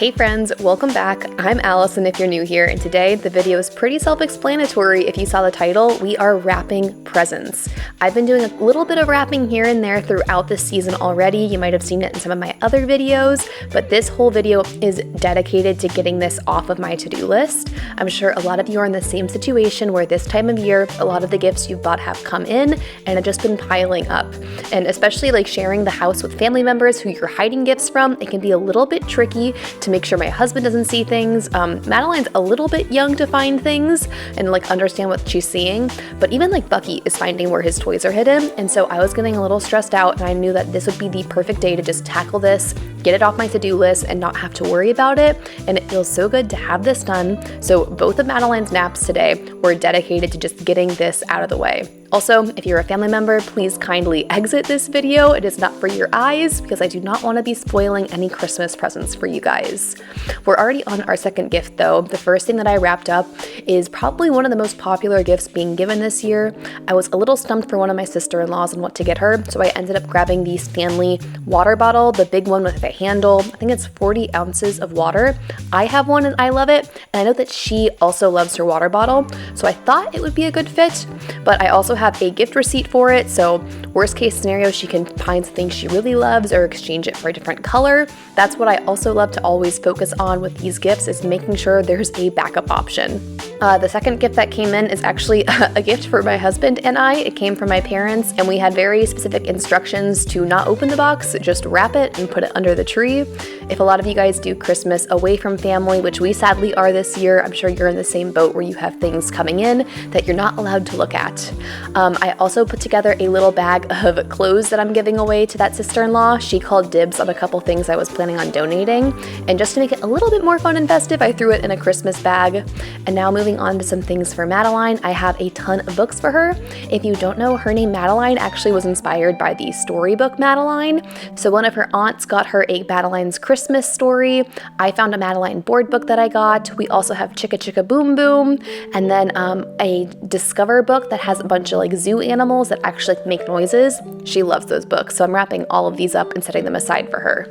Hey friends, welcome back. I'm Allison if you're new here, and today the video is pretty self-explanatory. If you saw the title, we are wrapping presents. I've been doing a little bit of wrapping here and there throughout this season already. You might have seen it in some of my other videos, but this whole video is dedicated to getting this off of my to-do list. I'm sure a lot of you are in the same situation where this time of year, a lot of the gifts you've bought have come in and have just been piling up. And especially like sharing the house with family members who you're hiding gifts from, it can be a little bit tricky to make sure my husband doesn't see things. Madeline's a little bit young to find things and like understand what she's seeing, but even like Bucky is finding where his toys are hidden. And so I was getting a little stressed out, and I knew that this would be the perfect day to just tackle this, get it off my to-do list and not have to worry about it. And it feels so good to have this done. So both of Madeline's naps today were dedicated to just getting this out of the way. Also, if you're a family member, please kindly exit this video. It is not for your eyes because I do not want to be spoiling any Christmas presents for you guys. We're already on our second gift though. The first thing that I wrapped up is probably one of the most popular gifts being given this year. I was a little stumped for one of my sister-in-laws on what to get her, so I ended up grabbing the Stanley water bottle, the big one with the handle. I think it's 40 ounces of water. I have one and I love it, and I know that she also loves her water bottle, so I thought it would be a good fit, but I also have a gift receipt for it, so worst case scenario, she can find something she really loves or exchange it for a different color. That's what I also love to always focus on with these gifts, is making sure there's a backup option. The second gift that came in is actually a gift for my husband and I. It came from my parents, and we had very specific instructions to not open the box, just wrap it and put it under the tree. If a lot of you guys do Christmas away from family, which we sadly are this year, I'm sure you're in the same boat where you have things coming in that you're not allowed to look at. I also put together a little bag of clothes that I'm giving away to that sister-in-law. She called dibs on a couple things I was planning on donating, and just to make it a little bit more fun and festive, I threw it in a Christmas bag. And now moving on to some things for Madeline, I have a ton of books for her. If you don't know, her name Madeline actually was inspired by the storybook Madeline. So one of her aunts got her a Madeline's Christmas story. I found a Madeline board book that I got. We also have Chicka Chicka Boom Boom, and then a Discover book that has a bunch of like zoo animals that actually make noises. She loves those books, so I'm wrapping all of these up and setting them aside for her.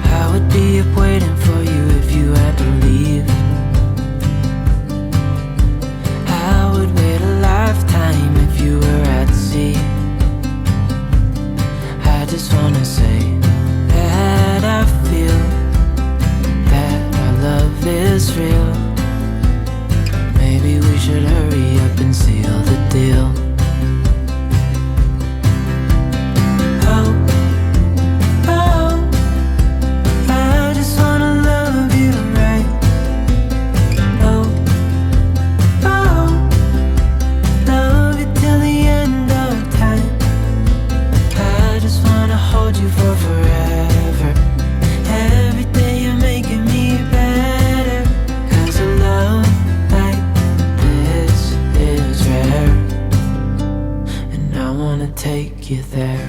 I would be up waiting for you if you had to leave. I would wait a lifetime if you were at sea. I just wanna say that I feel that our love is real. Maybe we should hurry up and seal the deal. Oh, oh, I just wanna love you right. Oh, oh, love you till the end of time. I just wanna hold you for forever. Every day you're making me better. 'Cause a love like this is rare, and I wanna take you there.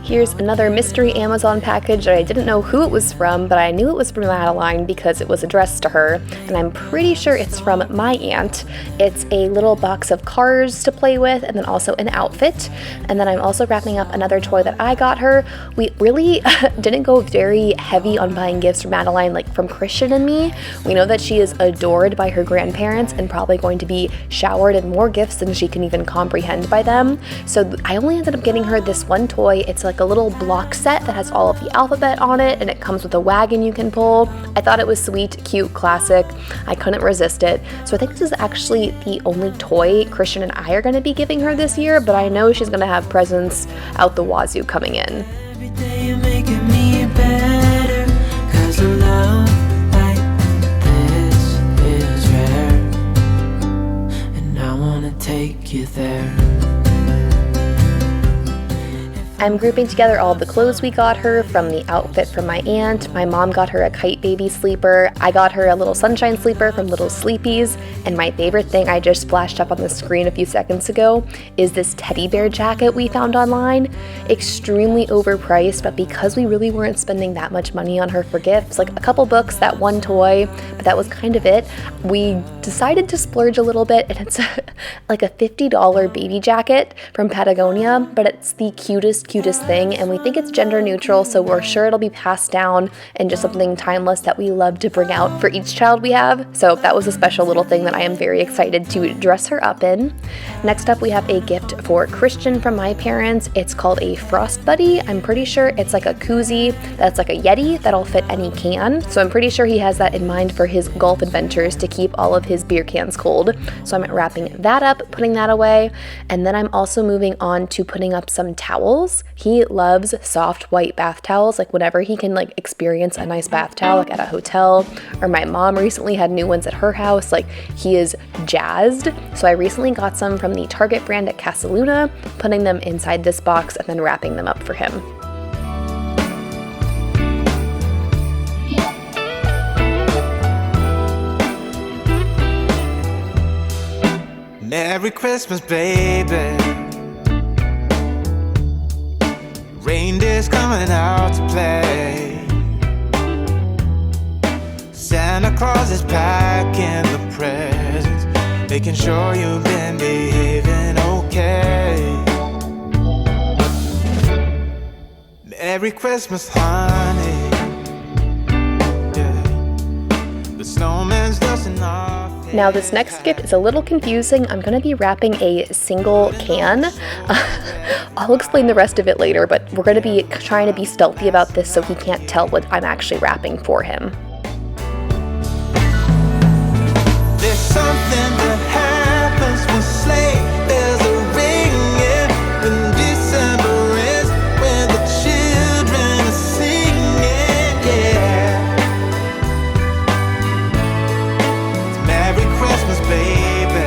Here's another mystery Amazon package that I didn't know who it was from, but I knew it was from Madeline because it was addressed to her, and I'm pretty sure it's from my aunt. It's a little box of cars to play with, and then also an outfit. And then I'm also wrapping up another toy that I got her. We really didn't go very heavy on buying gifts for Madeline, like from Christian and me. We know that she is adored by her grandparents and probably going to be showered in more gifts than she can even comprehend by them. So I only ended up getting her this one toy. It's like a little block set that has all of the alphabet on it, and it comes with a wagon you can pull. I thought it was sweet, cute, classic. I couldn't resist it. So I think this is actually the only toy Christian and I are going to be giving her this year, but I know she's going to have presents out the wazoo coming in. Every day you're making me better. 'Cause a love like this is rare, and I wanna take you there. I'm grouping together all the clothes we got her, from the outfit from my aunt. My mom got her a kite baby sleeper. I got her a little sunshine sleeper from Little Sleepies. And my favorite thing I just flashed up on the screen a few seconds ago is this teddy bear jacket we found online. Extremely overpriced, but because we really weren't spending that much money on her for gifts, like a couple books, that one toy, but that was kind of it, we decided to splurge a little bit, and it's like a $50 baby jacket from Patagonia, but it's the cutest thing, and we think it's gender neutral, so we're sure it'll be passed down and just something timeless that we love to bring out for each child we have. So that was a special little thing that I am very excited to dress her up in. Next up, we have a gift for Christian from my parents. It's called a Frost Buddy. I'm pretty sure it's like a koozie that's like a Yeti that'll fit any can, so I'm pretty sure he has that in mind for his golf adventures to keep all of his beer cans cold. So I'm wrapping that up, putting that away, and then I'm also moving on to putting up some towels. He loves soft white bath towels, like whenever he can like experience a nice bath towel, like at a hotel, or my mom recently had new ones at her house, like he is jazzed. So I recently got some from the Target brand at Casaluna, putting them inside this box and then wrapping them up for him. Merry Christmas, baby. Reindeer's coming out to play. Santa Claus is packing the presents, making sure you've been behaving okay. Merry Christmas, honey. Yeah. The snowman's dusting off. Now this next gift is a little confusing. I'm going to be wrapping a single can. I'll explain the rest of it later, but we're going to be trying to be stealthy about this so he can't tell what I'm actually wrapping for him. There's something that happens when sleigh bells are ringing, when December ends, when the children are singing, yeah. It's Merry Christmas, baby.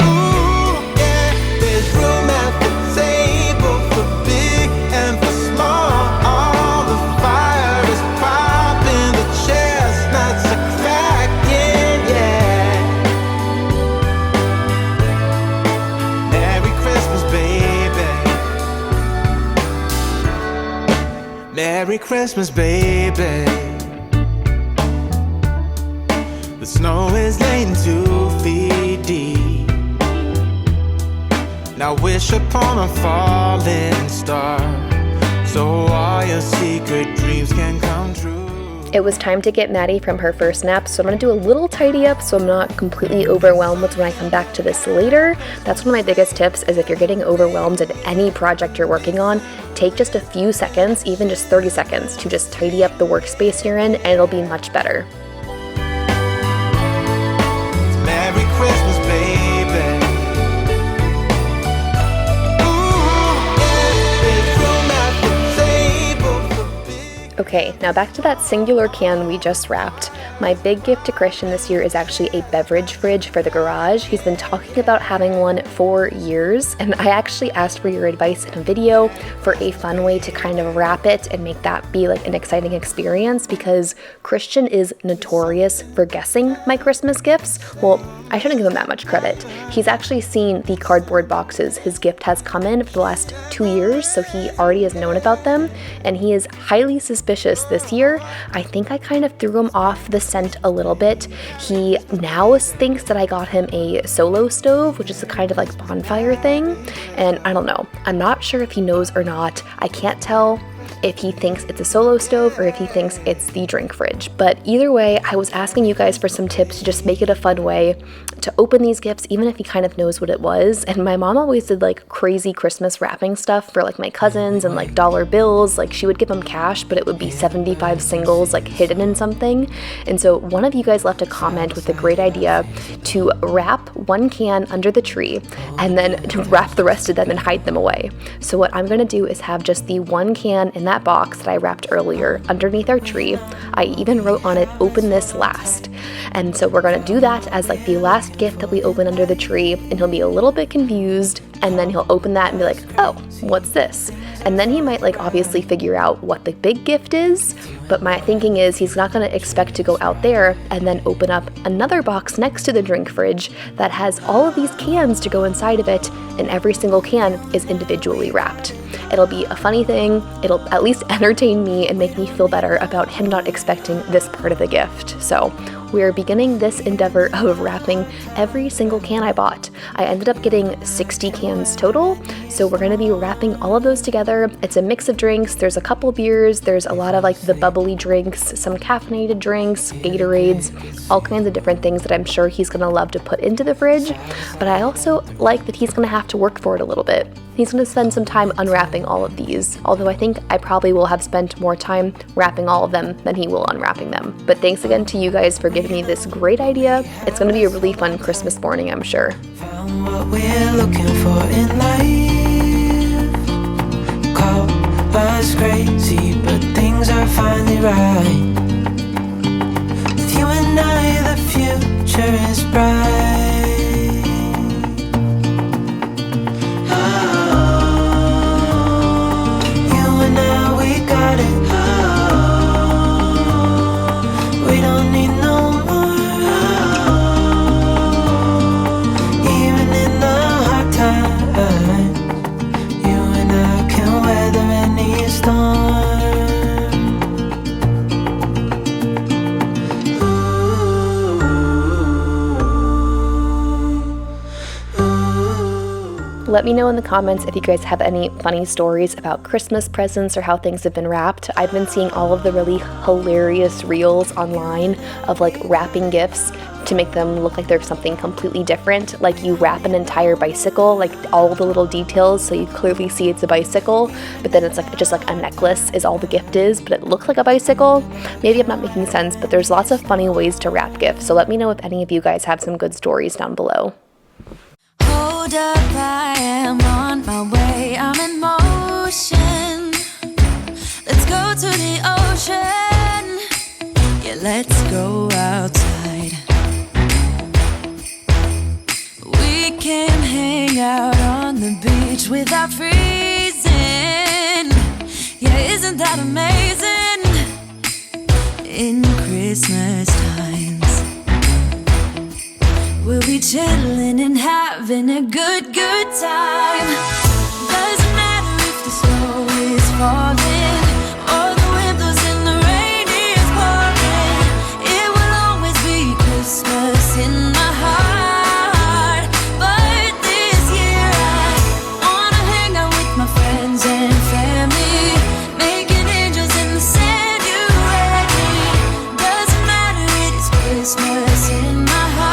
Ooh, yeah. There's room at the table for big and for small. All the fire is popping, the chestnuts are cracking, yeah. Merry Christmas, baby. Merry Christmas, baby. The snow is laying 2 feet deep. Now wish upon a falling star, so all your secret dreams can come true. It was time to get Maddie from her first nap, so I'm going to do a little tidy up so I'm not completely overwhelmed when I come back to this later. That's one of my biggest tips, is if you're getting overwhelmed at any project you're working on, take just a few seconds, even just 30 seconds, to just tidy up the workspace you're in, and it'll be much better. Merry Christmas, baby. Ooh, yeah. There's room at the table for big. Okay, now back to that singular can we just wrapped. My big gift to Christian this year is actually a beverage fridge for the garage. He's been talking about having one for years, and I actually asked for your advice in a video for a fun way to kind of wrap it and make that be like an exciting experience, because Christian is notorious for guessing my Christmas gifts. Well, I shouldn't give him that much credit. He's actually seen the cardboard boxes his gift has come in for the last 2 years, so he already has known about them, and he is highly suspicious this year. I think I kind of threw him off the scent a little bit. He now thinks that I got him a solo stove, which is a kind of like bonfire thing, and I don't know. I'm not sure if he knows or not. I can't tell if he thinks it's a solo stove or if he thinks it's the drink fridge. But either way, I was asking you guys for some tips to just make it a fun way to open these gifts, even if he kind of knows what it was. And my mom always did like crazy Christmas wrapping stuff for like my cousins and like dollar bills. Like she would give them cash, but it would be 75 singles like hidden in something. And so one of you guys left a comment with a great idea to wrap one can under the tree and then to wrap the rest of them and hide them away. So what I'm gonna do is have just the one can in that box that I wrapped earlier underneath our tree. I even wrote on it, open this last. And so we're gonna do that as like the last gift that we open under the tree, and he'll be a little bit confused, and then he'll open that and be like, oh, what's this? And then he might like obviously figure out what the big gift is, but my thinking is he's not going to expect to go out there and then open up another box next to the drink fridge that has all of these cans to go inside of it, and every single can is individually wrapped. It'll be a funny thing, it'll at least entertain me and make me feel better about him not expecting this part of the gift. So we're beginning this endeavor of wrapping every single can I bought. I ended up getting 60 cans total, so we're gonna be wrapping all of those together. It's a mix of drinks, there's a couple beers, there's a lot of like the bubbly drinks, some caffeinated drinks, Gatorades, all kinds of different things that I'm sure he's gonna love to put into the fridge, but I also like that he's gonna have to work for it a little bit. He's going to spend some time unwrapping all of these, although I think I probably will have spent more time wrapping all of them than he will unwrapping them. But thanks again to you guys for giving me this great idea. It's going to be a really fun Christmas morning, I'm sure. Found what we're looking for in life. Call us crazy, but things are finally right. With you and I, the future is bright. We don't need no more. Even in the hard times, you and I can weather any storm. Let me know in the comments if you guys have any funny stories about Christmas presents or how things have been wrapped. I've been seeing all of the really hilarious reels online of like wrapping gifts to make them look like they're something completely different. Like you wrap an entire bicycle, like all the little details, so you clearly see it's a bicycle, but then it's like just like a necklace is all the gift is, but it looks like a bicycle. Maybe I'm not making sense, but there's lots of funny ways to wrap gifts. So let me know if any of you guys have some good stories down below. Hold up, I am on my way, I'm in motion. Let's go to the ocean. Yeah, let's go outside. We can hang out on the beach without freezing. Yeah, isn't that amazing? In Christmas times we'll be chilling and having a good time. Doesn't matter if the snow is falling or the wind blows and the rain is pouring. It will always be Christmas in my heart. But this year I wanna hang out with my friends and family, making angels in the sand, you ready? Doesn't matter, it is Christmas in my heart.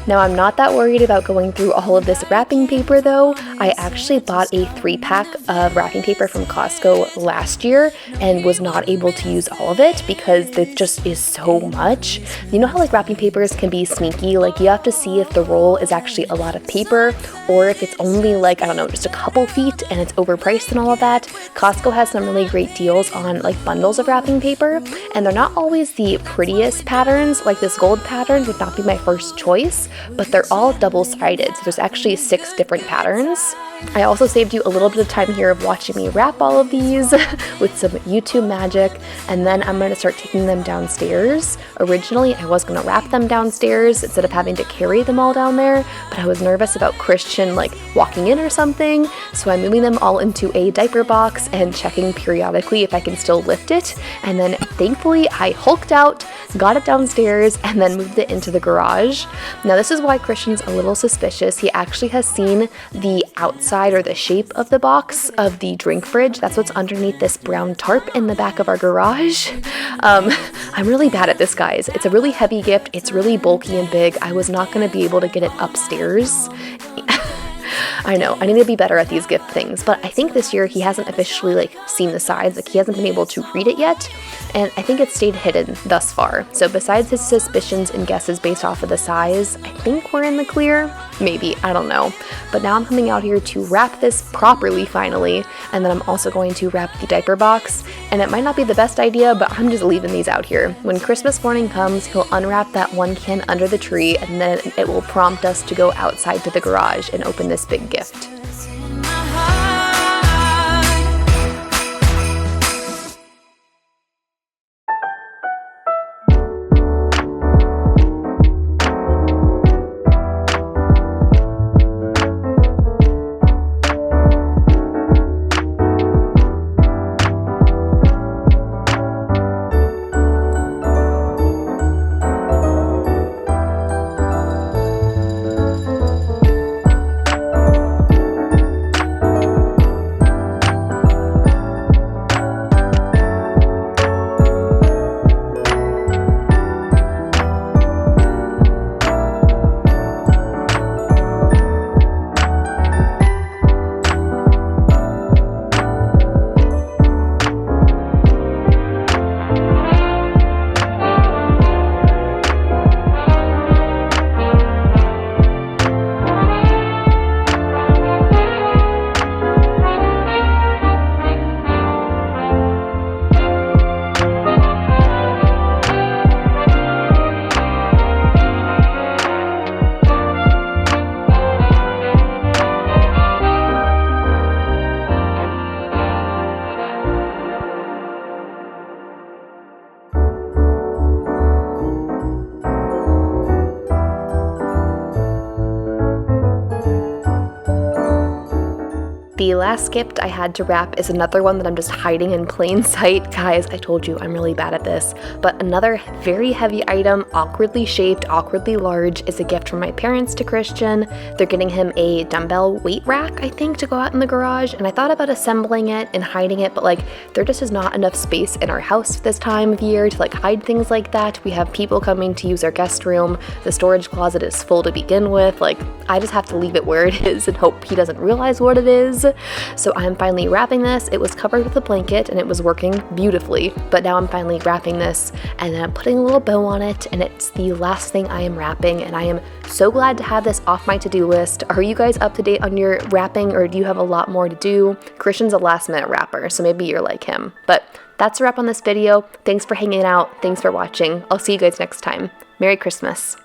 Now, I'm not that worried about going through all of this wrapping paper though. I actually bought a 3-pack of wrapping paper from Costco last year and was not able to use all of it because it just is so much. You know how like wrapping papers can be sneaky? Like you have to see if the roll is actually a lot of paper or if it's only like, I don't know, just a couple feet and it's overpriced and all of that. Costco has some really great deals on like bundles of wrapping paper, and they're not always the prettiest patterns. Like this gold pattern would not be my first choice, but they're all double-sided, so there's actually 6 different patterns. I also saved you a little bit of time here of watching me wrap all of these with some YouTube magic, and then I'm going to start taking them downstairs. Originally, I was going to wrap them downstairs instead of having to carry them all down there, but I was nervous about Christian like walking in or something, so I'm moving them all into a diaper box and checking periodically if I can still lift it, and then thankfully I hulked out, got it downstairs, and then moved it into the garage. Now this is why Christian's a little suspicious. He actually has seen the outside or the shape of the box of the drink fridge. That's what's underneath this brown tarp in the back of our garage. I'm really bad at this, guys. It's a really heavy gift. It's really bulky and big. I was not going to be able to get it upstairs. I know, I need to be better at these gift things, but I think this year he hasn't officially like seen the sides, like he hasn't been able to read it yet, and I think it's stayed hidden thus far. So besides his suspicions and guesses based off of the size, I think we're in the clear. maybe, I don't know. But now I'm coming out here to wrap this properly finally, and then I'm also going to wrap the diaper box, and it might not be the best idea, but I'm just leaving these out here. When Christmas morning comes, he'll unwrap that one can under the tree, and then it will prompt us to go outside to the garage and open this big gift. In my heart. The last gift I had to wrap is another one that I'm just hiding in plain sight. Guys, I told you I'm really bad at this, but another very heavy item, awkwardly shaped, awkwardly large, is a gift from my parents to Christian. They're getting him a dumbbell weight rack, I think, to go out in the garage, and I thought about assembling it and hiding it, but like there just is not enough space in our house this time of year to like hide things like that. We have people coming to use our guest room. The storage closet is full to begin with. Like I just have to leave it where it is and hope he doesn't realize what it is. So I'm finally wrapping this. It was covered with a blanket and it was working beautifully, but now I'm finally wrapping this and then I'm putting a little bow on it, and it's the last thing I am wrapping, and I am so glad to have this off my to-do list. Are you guys up to date on your wrapping, or do you have a lot more to do? Christian's a last minute wrapper, so maybe you're like him. But that's a wrap on this video. Thanks for hanging out. Thanks for watching. I'll see you guys next time. Merry Christmas.